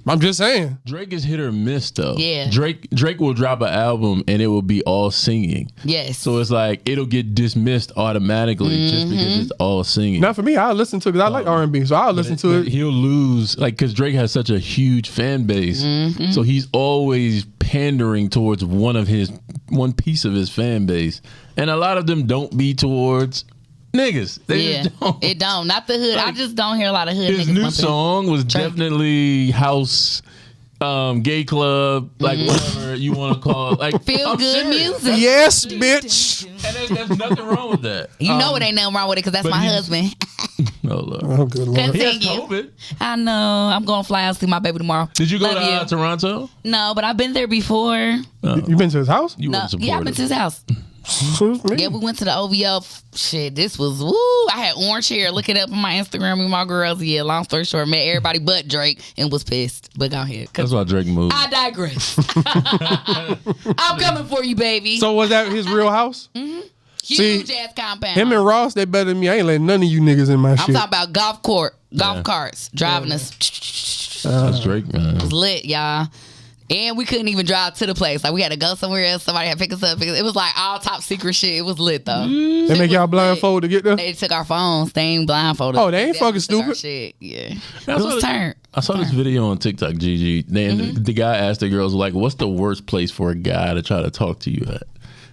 [SPEAKER 5] I'm just saying.
[SPEAKER 3] Drake is hit or miss though.
[SPEAKER 4] Yeah.
[SPEAKER 3] Drake will drop an album and it will be all singing.
[SPEAKER 4] Yes.
[SPEAKER 3] So it's like it'll get dismissed automatically just because it's all singing.
[SPEAKER 5] Not for me. I'll listen to it because I like R&B, so I'll listen to
[SPEAKER 3] But
[SPEAKER 5] it.
[SPEAKER 3] he'll lose, like, because Drake has such a huge fan base, so he's always pandering towards one piece of his fan base, and a lot of them don't be towards niggas. They
[SPEAKER 4] Yeah,
[SPEAKER 3] just don't.
[SPEAKER 4] it don't. Not the hood. I
[SPEAKER 3] Like,
[SPEAKER 4] just don't hear a lot of hood
[SPEAKER 3] His
[SPEAKER 4] niggas
[SPEAKER 3] new
[SPEAKER 4] bumping.
[SPEAKER 3] song was
[SPEAKER 4] Drake.
[SPEAKER 3] definitely house, gay club, like whatever you want to call it. Like
[SPEAKER 4] Feel
[SPEAKER 3] I'm
[SPEAKER 4] good
[SPEAKER 3] serious.
[SPEAKER 4] music.
[SPEAKER 5] Yes, bitch.
[SPEAKER 3] And there's nothing wrong with that.
[SPEAKER 4] You know it ain't nothing wrong with it because that's
[SPEAKER 3] but
[SPEAKER 4] my
[SPEAKER 3] he-
[SPEAKER 4] husband.
[SPEAKER 3] Oh, Lord.
[SPEAKER 5] Oh, good lord.
[SPEAKER 3] He has
[SPEAKER 4] Continue.
[SPEAKER 3] COVID.
[SPEAKER 4] I know. I'm going to fly out to see my baby tomorrow.
[SPEAKER 3] Did you go
[SPEAKER 4] Love
[SPEAKER 3] to Toronto?
[SPEAKER 4] No, but I've been there before.
[SPEAKER 5] You been to his house?
[SPEAKER 3] You
[SPEAKER 4] No,
[SPEAKER 3] wouldn't support
[SPEAKER 4] yeah, I've been
[SPEAKER 3] it.
[SPEAKER 4] to his house. Yeah, we went to the OVO. Shit, this was woo. I had orange hair. Look it up on my Instagram with my girls. Yeah, long story short, met everybody but Drake and was pissed. But go ahead.
[SPEAKER 3] That's why Drake moved.
[SPEAKER 4] I digress. I'm coming for you, baby.
[SPEAKER 5] So was that his real house?
[SPEAKER 4] Huge ass compound.
[SPEAKER 5] Him and Ross, they better than me. I ain't letting none of you niggas in my
[SPEAKER 4] I'm
[SPEAKER 5] shit.
[SPEAKER 4] talking about golf carts, driving us.
[SPEAKER 3] That's Drake, man.
[SPEAKER 4] It was lit, y'all. And we couldn't even drive to the place. Like, we had to go somewhere else. Somebody had to pick us up. It was like all top secret shit. It was lit, though.
[SPEAKER 5] They make y'all blindfold to get there?
[SPEAKER 4] They took our phones. They ain't blindfolded.
[SPEAKER 5] Oh, they ain't fucking
[SPEAKER 4] took our
[SPEAKER 5] stupid.
[SPEAKER 4] shit. Yeah.
[SPEAKER 3] I
[SPEAKER 4] It
[SPEAKER 3] saw
[SPEAKER 4] was turned.
[SPEAKER 3] I saw this video on TikTok, Gigi. The guy asked the girls, like, what's the worst place for a guy to try to talk to you at?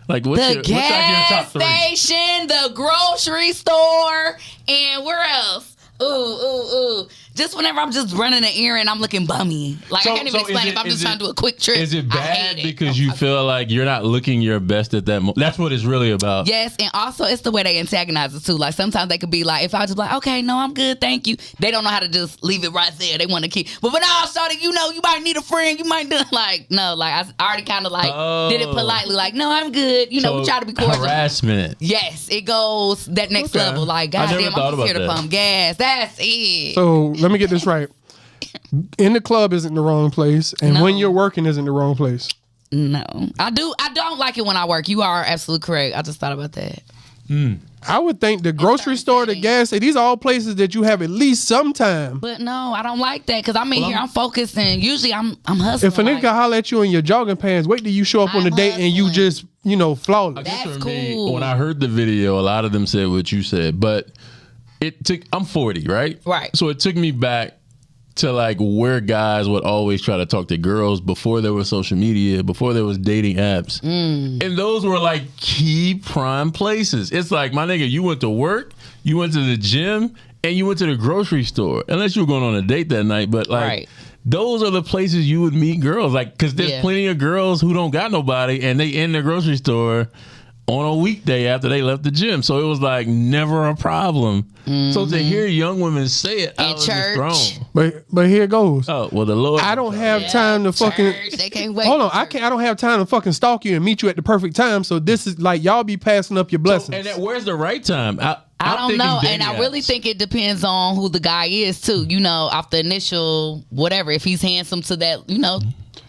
[SPEAKER 3] Like, what's
[SPEAKER 4] The
[SPEAKER 3] your top
[SPEAKER 4] gas
[SPEAKER 3] three?
[SPEAKER 4] station, the grocery store, and where else? Ooh. Just whenever I'm just running an errand, I'm looking bummy. Like, I can't even explain if I'm just trying to do a quick trip.
[SPEAKER 3] Is it
[SPEAKER 4] I
[SPEAKER 3] bad
[SPEAKER 4] hate it.
[SPEAKER 3] because you feel like you're not looking your best at that moment? That's what it's really about.
[SPEAKER 4] Yes, and also it's the way they antagonize us too. Like, sometimes they could be like, if I just be like, okay, no, I'm good, thank you. They don't know how to just leave it right there. They want to keep. But when I started, you might need a friend. You might do like, no, like I already kind of like did it politely. Like, no, I'm good. We try to be cordial.
[SPEAKER 3] Harassment.
[SPEAKER 4] Yes, it goes that next level. Like,
[SPEAKER 3] I never
[SPEAKER 4] goddamn,
[SPEAKER 3] thought
[SPEAKER 4] I'm
[SPEAKER 3] about
[SPEAKER 4] just here to
[SPEAKER 3] that.
[SPEAKER 4] pump gas. That's it.
[SPEAKER 5] So let me get this right. In the club isn't the wrong place, and
[SPEAKER 4] No.
[SPEAKER 5] when you're working isn't the wrong place.
[SPEAKER 4] No, I don't like it when I work. You are absolutely correct. I just thought about that.
[SPEAKER 5] I would think the grocery store, the gas station, these are all places that you have at least some time.
[SPEAKER 4] But no, I don't like that because I'm in here. I'm focused, and usually I'm hustling.
[SPEAKER 5] If a nigga
[SPEAKER 4] like,
[SPEAKER 5] can holler at you in your jogging pants, wait till you show up on the
[SPEAKER 4] I'm
[SPEAKER 5] date and you
[SPEAKER 4] hustling.
[SPEAKER 5] just, flawless.
[SPEAKER 4] That's
[SPEAKER 3] For me,
[SPEAKER 4] cool.
[SPEAKER 3] when I heard the video, a lot of them said what you said, but I'm 40, right?
[SPEAKER 4] Right.
[SPEAKER 3] So it took me back to like where guys would always try to talk to girls before there was social media, before there was dating apps. And those were like key prime places. It's like, my nigga, you went to work, you went to the gym, and you went to the grocery store. Unless you were going on a date that night, but like
[SPEAKER 4] Right.
[SPEAKER 3] those are the places you would meet girls. Like, cause there's
[SPEAKER 4] Yeah.
[SPEAKER 3] plenty of girls who don't got nobody and they in the grocery store on a weekday after they left the gym. So it was like never a problem. So to hear young women say it, I
[SPEAKER 4] In
[SPEAKER 3] was just
[SPEAKER 4] church.
[SPEAKER 3] thrown.
[SPEAKER 5] But here it goes.
[SPEAKER 3] Oh, well, the Lord.
[SPEAKER 5] I don't have time to fucking.
[SPEAKER 4] Church, they can't wait.
[SPEAKER 5] Hold on, I don't have time to fucking stalk you and meet you at the perfect time. So this is like y'all be passing up your blessings.
[SPEAKER 3] And where's the right time?
[SPEAKER 4] I
[SPEAKER 3] I'm
[SPEAKER 4] don't
[SPEAKER 3] thinking
[SPEAKER 4] know,
[SPEAKER 3] dating
[SPEAKER 4] and I really
[SPEAKER 3] apps.
[SPEAKER 4] think it depends on who the guy is too. Off the initial whatever. If he's handsome to that,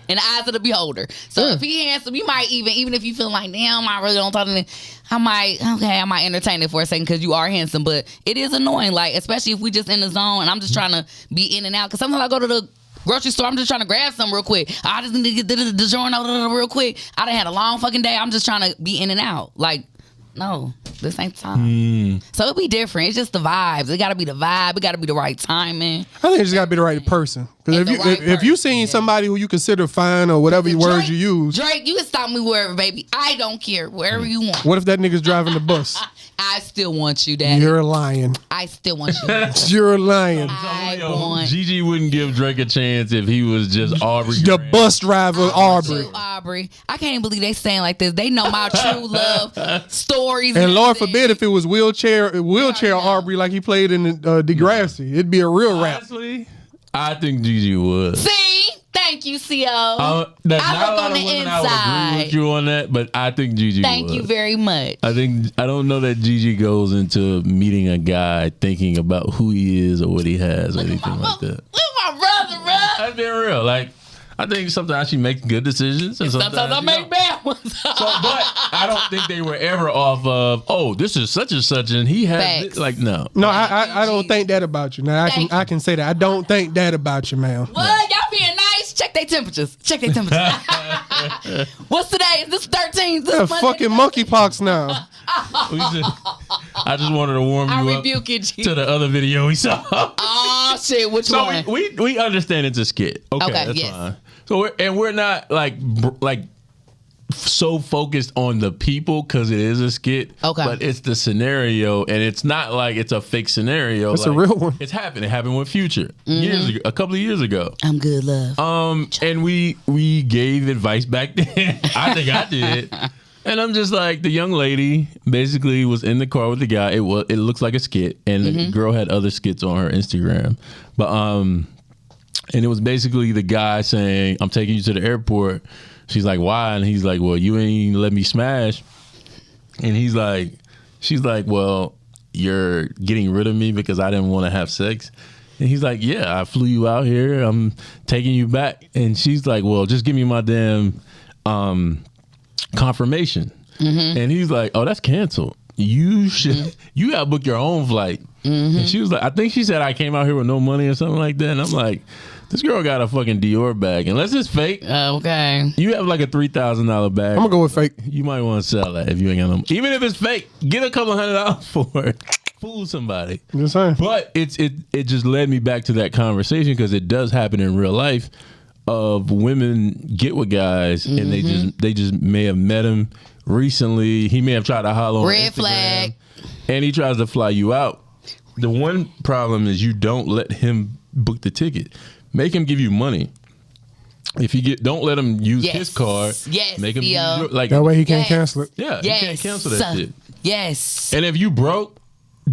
[SPEAKER 4] in the eyes of the beholder. So if he handsome, you might even if you feel like, damn, I really don't talk to him, I might entertain it for a second because you are handsome. But it is annoying, like especially if we just in the zone and I'm just trying to be in and out. Because sometimes I go to the grocery store, I'm just trying to grab something real quick. I just need to get the DiGiorno real quick. I done had a long fucking day. I'm just trying to be in and out. Like, no, this ain't time. So it'll be different. It's just the vibes. It gotta be the vibe. It gotta be the right timing.
[SPEAKER 5] I think it just gotta be the right person. Because
[SPEAKER 4] And
[SPEAKER 5] if
[SPEAKER 4] the right
[SPEAKER 5] if you
[SPEAKER 4] person,
[SPEAKER 5] seen
[SPEAKER 4] yeah.
[SPEAKER 5] somebody who you consider fine or whatever words you use,
[SPEAKER 4] Drake, you can stop me wherever, baby. I don't care. Wherever you want.
[SPEAKER 5] what if that nigga's driving the bus?
[SPEAKER 4] I still want you, daddy.
[SPEAKER 5] You're lying.
[SPEAKER 4] I still want you.
[SPEAKER 5] You're lying.
[SPEAKER 4] I
[SPEAKER 3] Yo,
[SPEAKER 4] want
[SPEAKER 3] Gigi wouldn't give Drake a chance if he was just Aubrey.
[SPEAKER 5] The
[SPEAKER 3] Graham.
[SPEAKER 5] bus driver, Aubrey.
[SPEAKER 4] you, Aubrey. I can't even believe they saying like this. They know my true love stories.
[SPEAKER 5] And Lord
[SPEAKER 4] everything.
[SPEAKER 5] forbid if it was wheelchair Aubrey like he played in Degrassi. It'd be a real rap.
[SPEAKER 3] Honestly, I think Gigi would.
[SPEAKER 4] See? Thank you, CO.
[SPEAKER 3] There's
[SPEAKER 4] I
[SPEAKER 3] not a
[SPEAKER 4] look
[SPEAKER 3] lot
[SPEAKER 4] on
[SPEAKER 3] of
[SPEAKER 4] the
[SPEAKER 3] women I would agree with
[SPEAKER 4] inside.
[SPEAKER 3] you on that, but I think Gigi
[SPEAKER 4] Thank
[SPEAKER 3] would.
[SPEAKER 4] you very much.
[SPEAKER 3] I don't know that Gigi goes into meeting a guy thinking about who he is or what he has or anything like that.
[SPEAKER 4] Look at my brother, bro.
[SPEAKER 3] That's being real. Like, I think sometimes she makes good decisions and
[SPEAKER 4] Sometimes I
[SPEAKER 3] she
[SPEAKER 4] make
[SPEAKER 3] don't.
[SPEAKER 4] bad ones.
[SPEAKER 3] So, but I don't think they were ever off of, oh, this is such and such, and he has
[SPEAKER 4] Facts.
[SPEAKER 3] this. Like, no.
[SPEAKER 5] No, I don't think that about you. Now I can say that. I don't think that about you, man.
[SPEAKER 4] What? Y'all being nice? Check their temperatures. What's today? Is this 13? This
[SPEAKER 5] Yeah,
[SPEAKER 4] Monday?
[SPEAKER 5] fucking monkeypox now.
[SPEAKER 3] I just wanted to warm
[SPEAKER 4] I
[SPEAKER 3] you up
[SPEAKER 4] rebuke it, G.
[SPEAKER 3] to the other video we saw.
[SPEAKER 4] Oh shit! Which
[SPEAKER 3] So
[SPEAKER 4] one?
[SPEAKER 3] we understand it's a skit. Okay, that's
[SPEAKER 4] yes.
[SPEAKER 3] fine. So we're not like so focused on the people because it is a skit.
[SPEAKER 4] Okay.
[SPEAKER 3] But it's the scenario, and it's not like it's a fake scenario.
[SPEAKER 5] It's a
[SPEAKER 3] like,
[SPEAKER 5] real one.
[SPEAKER 3] It's happened. It happened with Future years ago, a couple of years ago.
[SPEAKER 4] I'm good, love.
[SPEAKER 3] And we gave advice back then. I think I did. And I'm just like, the young lady basically was in the car with the guy. It looks like a skit, and the girl had other skits on her Instagram. But and it was basically the guy saying, "I'm taking you to the airport." She's like, "Why?" And he's like, "Well, you ain't let me smash." And she's like, well, you're getting rid of me because I didn't want to have sex. And he's like, yeah, I flew you out here. I'm taking you back. And she's like, well, just give me my damn confirmation. And he's like, oh, that's canceled. You should, you got to book your own flight. And she was like, I think she said I came out here with no money or something like that. And I'm like, this girl got a fucking Dior bag. Unless it's fake.
[SPEAKER 4] Okay.
[SPEAKER 3] You have like a $3,000 bag.
[SPEAKER 5] I'm gonna go with fake.
[SPEAKER 3] You might want to sell that if you ain't got no. Even if it's fake, get a couple $100 for it. Fool somebody.
[SPEAKER 5] Just saying.
[SPEAKER 3] But it just led me back to that conversation because it does happen in real life. Of women get with guys and they just may have met him recently. He may have tried to holler on
[SPEAKER 4] Red
[SPEAKER 3] Instagram,
[SPEAKER 4] flag.
[SPEAKER 3] and he tries to fly you out. The one problem is you don't let him book the ticket. Make him give you money. If you don't let him use his card.
[SPEAKER 4] Yes.
[SPEAKER 3] Make him use your, like
[SPEAKER 5] That way he can't cancel it.
[SPEAKER 3] Yeah, you can't cancel that shit.
[SPEAKER 4] Yes.
[SPEAKER 3] And if you broke,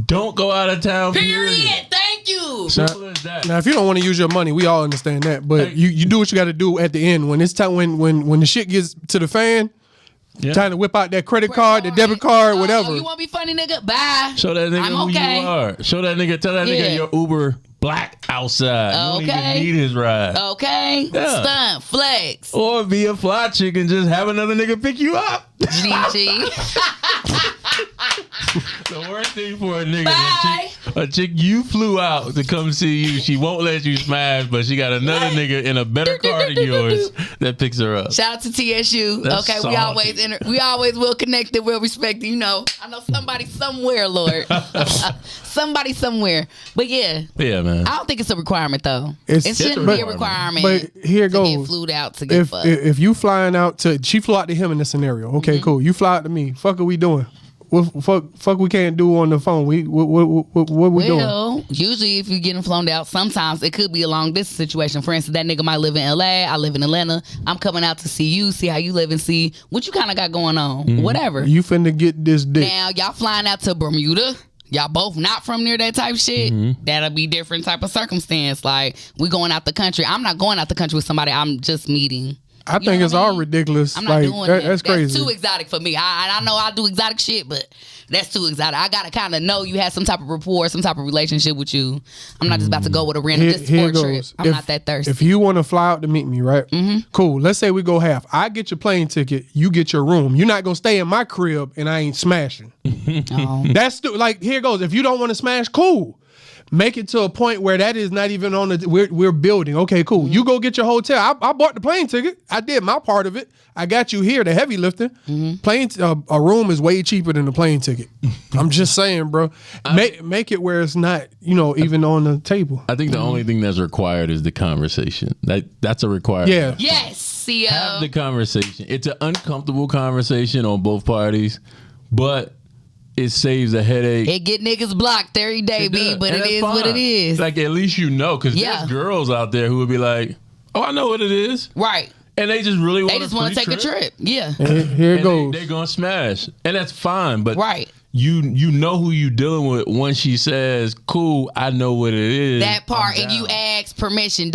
[SPEAKER 3] don't go out of town.
[SPEAKER 4] Period. Thank you.
[SPEAKER 3] Simple as that.
[SPEAKER 5] Now, if you don't want to use your money, we all understand that. But you do what you got to do at the end. When it's time, when the shit gets to the fan, time to whip out that credit card, the debit card, whatever.
[SPEAKER 4] Oh, you want to be funny, nigga? Bye.
[SPEAKER 3] Show that nigga
[SPEAKER 4] I'm
[SPEAKER 3] who
[SPEAKER 4] okay.
[SPEAKER 3] you are. Show that nigga. Tell that nigga your Uber black outside. You don't even need his ride.
[SPEAKER 4] Okay.
[SPEAKER 3] Yeah.
[SPEAKER 4] Stunt, flex.
[SPEAKER 3] Or be a fly chick and just have another nigga pick you up.
[SPEAKER 4] GG.
[SPEAKER 3] The worst thing for a nigga,
[SPEAKER 4] Bye.
[SPEAKER 3] a chick you flew out to come see you, she won't let you smash, but she got another nigga in a better car than yours that picks her up.
[SPEAKER 4] Shout out to TSU.
[SPEAKER 3] That's
[SPEAKER 4] okay,
[SPEAKER 3] salty.
[SPEAKER 4] we always will connect and well respected. You know, I know somebody somewhere, Lord. Somebody somewhere. But yeah,
[SPEAKER 3] man.
[SPEAKER 4] I don't think it's a requirement though.
[SPEAKER 5] It's
[SPEAKER 4] It shouldn't
[SPEAKER 3] a
[SPEAKER 4] be a requirement.
[SPEAKER 5] But here
[SPEAKER 4] to
[SPEAKER 5] goes.
[SPEAKER 4] get flued out to get fucked.
[SPEAKER 5] If you flying out to, she flew out to him in this scenario. Okay, cool. You fly out to me. Fuck are we doing? What fuck we can't do on the phone? What we doing?
[SPEAKER 4] Well, usually if you're getting flown out, sometimes it could be a long distance situation. For instance, that nigga might live in LA, I live in Atlanta. I'm coming out to see you, see how you live, and see what you kind of got going on. Whatever.
[SPEAKER 5] You finna get this dick.
[SPEAKER 4] Now, y'all flying out to Bermuda. Y'all both not from near that type shit. That'll be different type of circumstance. Like, we going out the country. I'm not going out the country with somebody I'm just meeting.
[SPEAKER 5] I think it's all ridiculous.
[SPEAKER 4] I'm not doing that.
[SPEAKER 5] That's crazy.
[SPEAKER 4] That's too exotic for me. I know I do exotic shit, but that's too exotic. I gotta kind of know you have some type of rapport, some type of relationship with you. I'm not just about to go with a random sport trip. I'm not that thirsty.
[SPEAKER 5] If you want to fly out to meet me, right? Cool. Let's say we go half. I get your plane ticket. You get your room. You're not gonna stay in my crib and I ain't smashing. That's like, here goes. If you don't want to smash, cool. Make it to a point where that is not even on the we're building. Okay, cool. You go get your hotel. I bought the plane ticket. I did my part of it. I got you here, the heavy lifting. Plane a room is way cheaper than the plane ticket. I'm just saying, bro. Make it where it's not, even on the table.
[SPEAKER 3] I think the only thing that's required is the conversation. That's a requirement.
[SPEAKER 5] Yeah.
[SPEAKER 4] Yes,
[SPEAKER 3] have the conversation. It's an uncomfortable conversation on both parties, but it saves a headache.
[SPEAKER 4] It get niggas blocked every day, B, but it is what it is.
[SPEAKER 3] Like, at least you know, because there's girls out there who would be like, oh, I know what it is.
[SPEAKER 4] Right.
[SPEAKER 3] And they just really want
[SPEAKER 4] They just want to take a trip. Yeah.
[SPEAKER 5] Here it goes.
[SPEAKER 3] They're going to smash. And that's fine, but
[SPEAKER 4] right.
[SPEAKER 3] You know who you dealing with once she says, cool, I know what it is.
[SPEAKER 4] That part, and you ask permission.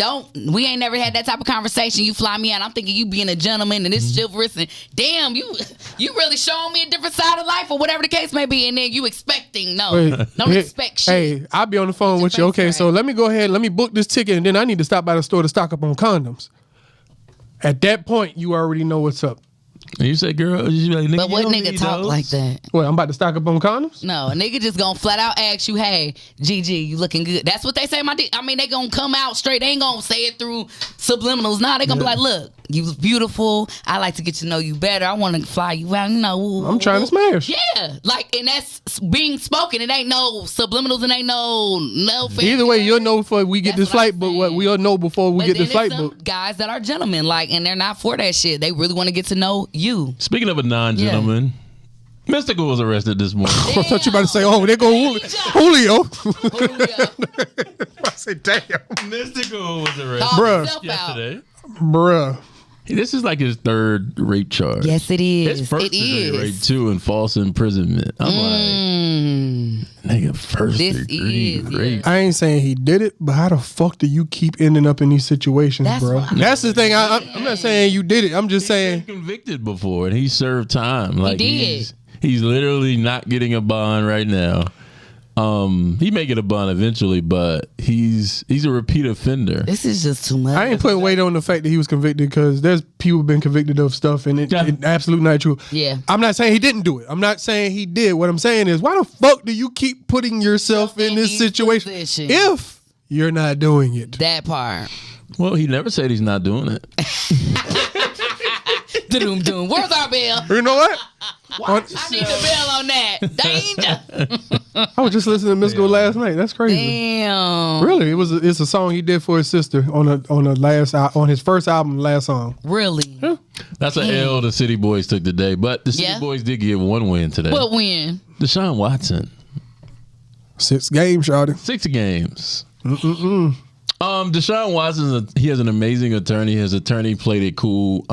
[SPEAKER 4] We ain't never had that type of conversation. You fly me out, I'm thinking you being a gentleman and this chivalrous, and damn, you really showing me a different side of life or whatever the case may be, and then you expecting. Don't expect shit.
[SPEAKER 5] Hey, I'll be on the phone with you. Okay, so let me go ahead, let me book this ticket, and then I need to stop by the store to stock up on condoms. At that point, you already know what's up.
[SPEAKER 3] And you say, girl, you like, nigga,
[SPEAKER 4] but what nigga talk
[SPEAKER 3] those?
[SPEAKER 4] like that?
[SPEAKER 5] What, I'm about to stock up on condoms?
[SPEAKER 4] No, a nigga just gonna flat out ask you, hey, GG, you looking good. That's what they say, they gonna come out straight. They ain't gonna say it through subliminals. Nah, they gonna be like, look, you was beautiful. I like to get to know you better. I want to fly you out, I'm trying
[SPEAKER 5] to smash.
[SPEAKER 4] Yeah, like, and that's being spoken. It ain't no subliminals. It ain't no
[SPEAKER 5] Either way, you'll know before we get this flight book. What we'll know before we get this flight book.
[SPEAKER 4] Guys that are gentlemen, like, and they're not for that shit. They really want to get to know you.
[SPEAKER 3] Speaking of a non-gentleman, Mystical was arrested this morning.
[SPEAKER 5] I thought you about to say, oh, there go Julio. I said, damn.
[SPEAKER 3] Mystical was arrested yesterday.
[SPEAKER 5] Bruh.
[SPEAKER 3] This is like his third rape charge.
[SPEAKER 4] Yes, it is.
[SPEAKER 3] His first degree rape too, and false imprisonment. I'm like, nigga, first degree rape.
[SPEAKER 5] I ain't saying he did it, but how the fuck do you keep ending up in these situations, bro? That's the thing. I'm not saying you did it. I'm just saying
[SPEAKER 3] he's been convicted before, and he served time. Like
[SPEAKER 4] he did.
[SPEAKER 3] He's literally not getting a bond right now. He may get a bond eventually, but he's a repeat offender.
[SPEAKER 4] This is just too much.
[SPEAKER 5] I ain't putting weight on the fact that he was convicted because there's people been convicted of stuff and it absolutely not true.
[SPEAKER 4] Yeah.
[SPEAKER 5] I'm not saying he didn't do it. I'm not saying he did. What I'm saying is, why the fuck do you keep putting yourself in this situation if you're not doing it?
[SPEAKER 4] That part.
[SPEAKER 3] Well, he never said he's not doing it.
[SPEAKER 4] Doom. Where's our bell?
[SPEAKER 5] You know what?
[SPEAKER 4] I need the bell on that. Danger.
[SPEAKER 5] I was just listening to Mystical last night. That's crazy.
[SPEAKER 4] Damn.
[SPEAKER 5] Really, it's a song he did for his sister on his first album, last song.
[SPEAKER 4] Really?
[SPEAKER 5] Yeah.
[SPEAKER 3] That's an L the City Boys took today, but the City Boys did get one win today.
[SPEAKER 4] What win?
[SPEAKER 3] Deshaun Watson.
[SPEAKER 5] 6 games, shawty.
[SPEAKER 3] 6 games. Deshaun Watson, he has an amazing attorney. His attorney played it cool.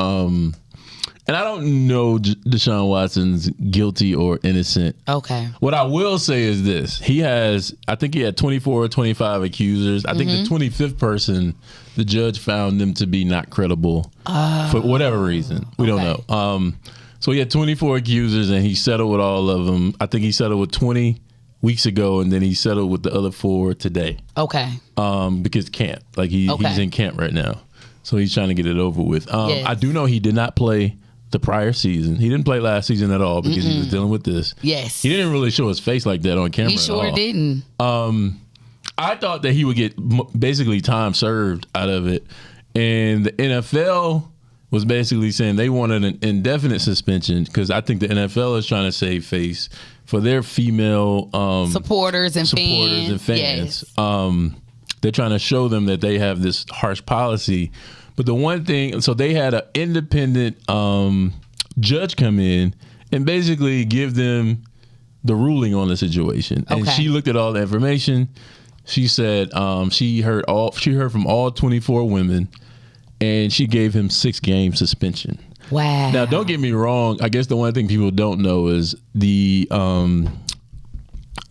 [SPEAKER 3] And I don't know Deshaun Watson's guilty or innocent.
[SPEAKER 4] Okay.
[SPEAKER 3] What I will say is this. I think he had 24 or 25 accusers. I think the 25th person, the judge found them to be not credible for whatever reason. We don't know. So he had 24 accusers and he settled with all of them. I think he settled with 20 weeks ago and then he settled with the other 4 today.
[SPEAKER 4] Okay.
[SPEAKER 3] Because camp. Like he's in camp right now. So he's trying to get it over with.
[SPEAKER 4] Yes.
[SPEAKER 3] I do know he did not play the prior season. He didn't play last season at all because he was dealing with this.
[SPEAKER 4] Yes.
[SPEAKER 3] He didn't really show his face like that on camera.
[SPEAKER 4] He sure
[SPEAKER 3] at all.
[SPEAKER 4] didn't.
[SPEAKER 3] I thought that he would get basically time served out of it. And the NFL was basically saying they wanted an indefinite suspension because I think the NFL is trying to save face for their female
[SPEAKER 4] supporters and fans.
[SPEAKER 3] Yes. They're trying to show them that they have this harsh policy. But the one thing, so they had an independent judge come in and basically give them the ruling on the situation. And she looked at all the information. She said she heard from all 24 women, and she gave him 6 game suspension.
[SPEAKER 4] Wow.
[SPEAKER 3] Now, don't get me wrong. I guess the one thing people don't know is the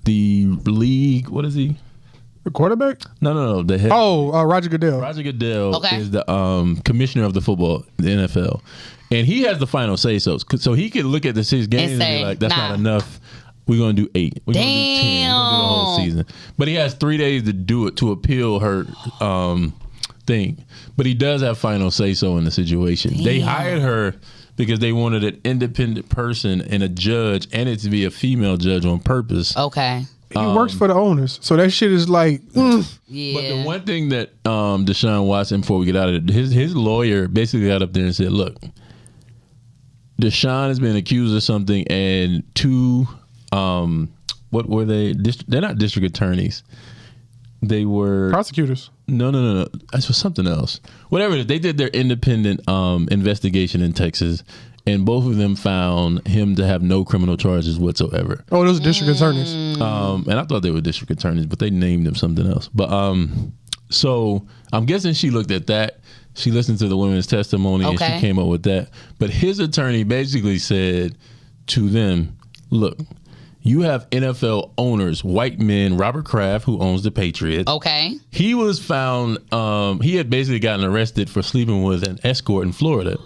[SPEAKER 3] league. What is he?
[SPEAKER 5] The quarterback?
[SPEAKER 3] No. The head.
[SPEAKER 5] Roger Goodell.
[SPEAKER 3] Roger Goodell is the commissioner of the NFL, and he has the final say. So he could look at the 6 games and be like, "That's not enough. We're going to do 8. We're going to do 10. We're going to do the whole season." But he has 3 days to do it, to appeal her thing. But he does have final say so in the situation. Damn. They hired her because they wanted an independent person and a judge, and it to be a female judge on purpose.
[SPEAKER 4] Okay.
[SPEAKER 5] He works for the owners, so that shit is like,
[SPEAKER 4] Yeah.
[SPEAKER 3] But the one thing that Deshaun Watson, before we get out of it, his lawyer basically got up there and said, "Look, Deshaun has been accused of something, and 2, what were they? They're not district attorneys. They were
[SPEAKER 5] prosecutors.
[SPEAKER 3] No. That's for something else. Whatever it is, they did their independent investigation in Texas, and both of them found him to have no criminal charges whatsoever.
[SPEAKER 5] Oh, those are district attorneys.
[SPEAKER 3] And I thought they were district attorneys, but they named them something else. But so I'm guessing she looked at that. She listened to the women's testimony and she came up with that. But his attorney basically said to them, "Look, you have NFL owners, white men, Robert Kraft, who owns the Patriots.
[SPEAKER 4] Okay.
[SPEAKER 3] He was found, he had basically gotten arrested for sleeping with an escort in Florida.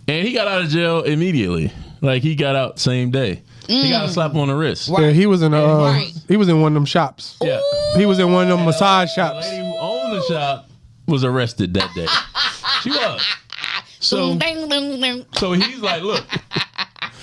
[SPEAKER 3] And he got out of jail immediately. Like, he got out same day. He got a slap on the wrist.
[SPEAKER 5] Yeah, he was in he was in one of them shops.
[SPEAKER 3] Yeah.
[SPEAKER 5] He was in one of them massage shops.
[SPEAKER 3] The lady who owned the shop was arrested that day. She was. So he's like, look,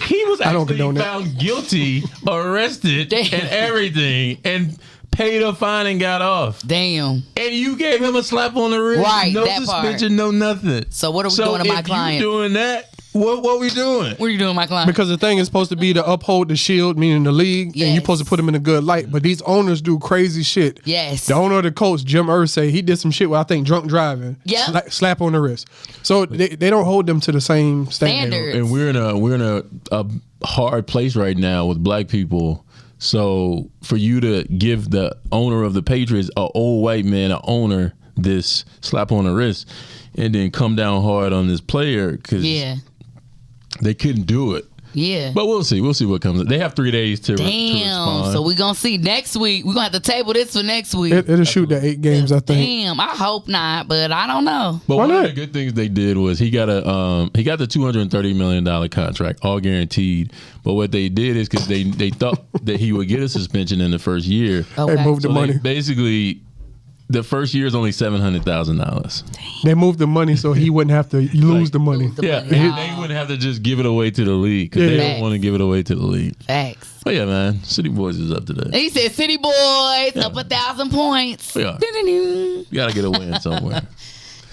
[SPEAKER 3] he was actually found guilty, arrested, and everything, and paid a fine and got off.
[SPEAKER 4] Damn.
[SPEAKER 3] And you gave him a slap on the wrist.
[SPEAKER 4] Right,
[SPEAKER 3] no
[SPEAKER 4] that
[SPEAKER 3] suspension,
[SPEAKER 4] part.
[SPEAKER 3] no nothing.
[SPEAKER 4] So what are we doing to my client?
[SPEAKER 3] If you doing that, what we doing?
[SPEAKER 4] What are you doing to my client?
[SPEAKER 5] Because the thing is supposed to be to uphold the shield, meaning the league, and you're supposed to put them in a good light. But these owners do crazy shit.
[SPEAKER 4] Yes.
[SPEAKER 5] The owner of the Colts, Jim Irsay, he did some shit with, I think, drunk driving.
[SPEAKER 4] Yeah.
[SPEAKER 5] Slap on the wrist. So they don't hold them to the same standard.
[SPEAKER 3] And we're in a hard place right now with black people. So for you to give the owner of the Patriots, an old white man, an owner, this slap on the wrist, and then come down hard on this player because they couldn't do it.
[SPEAKER 4] Yeah.
[SPEAKER 3] But we'll see. We'll see what comes. They have 3 days to respond.
[SPEAKER 4] So we're going to see next week. We're going to have to table this for next week.
[SPEAKER 5] It'll shoot to 8 games, I think.
[SPEAKER 4] Damn, I hope not, but I don't know.
[SPEAKER 3] But
[SPEAKER 5] Why
[SPEAKER 3] one
[SPEAKER 5] not?
[SPEAKER 3] of the good things they did was he got the $230 million contract, all guaranteed. But what they did is because they thought that he would get a suspension in the first year.
[SPEAKER 4] Okay.
[SPEAKER 5] They moved the
[SPEAKER 3] So
[SPEAKER 5] money.
[SPEAKER 3] basically, the first year is only $700,000.
[SPEAKER 5] They moved the money so he wouldn't have to lose the money.
[SPEAKER 3] Yeah, they wouldn't have to just give it away to the league because they
[SPEAKER 5] Yeah.
[SPEAKER 3] don't want to give it away to the league.
[SPEAKER 4] Facts.
[SPEAKER 3] But yeah, man, City Boys is up today.
[SPEAKER 4] He said, City Boys, up 1,000 points.
[SPEAKER 3] We are.
[SPEAKER 4] Doo-doo-doo.
[SPEAKER 3] You gotta get a win somewhere.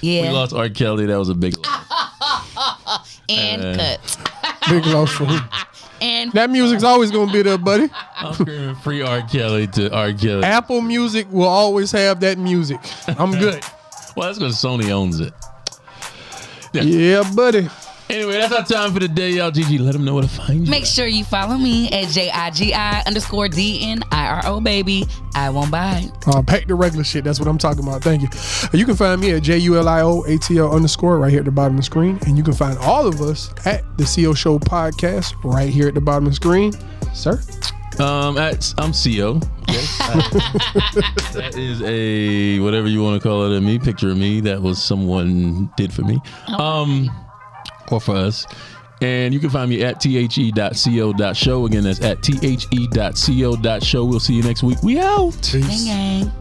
[SPEAKER 4] Yeah.
[SPEAKER 3] We lost R. Kelly. That was a big loss.
[SPEAKER 4] And cut.
[SPEAKER 5] Big loss for him.
[SPEAKER 4] And
[SPEAKER 5] That music's always gonna be there, buddy.
[SPEAKER 3] I'm screaming free R. Kelly to R. Kelly.
[SPEAKER 5] Apple Music will always have that music. I'm good.
[SPEAKER 3] Well, that's because Sony owns it.
[SPEAKER 5] Yeah, buddy.
[SPEAKER 3] Anyway, that's our time for the day, y'all. Gigi, let them know where to find you.
[SPEAKER 4] make sure you follow me at JIGI_DNIRO, baby. I won't buy.
[SPEAKER 5] Pack the regular shit. That's what I'm talking about. Thank you. You can find me at JULIOATL_ right here at the bottom of the screen. And you can find all of us at the CO Show Podcast right here at the bottom of the screen. Sir?
[SPEAKER 3] I'm CO. Yes. That is a whatever you want to call it. A me picture of me that was someone did for me, or for us. And you can find me at the.co.show. Again, that's at the.co.show. We'll see you next week. We out.
[SPEAKER 5] Peace.
[SPEAKER 4] Gang, gang.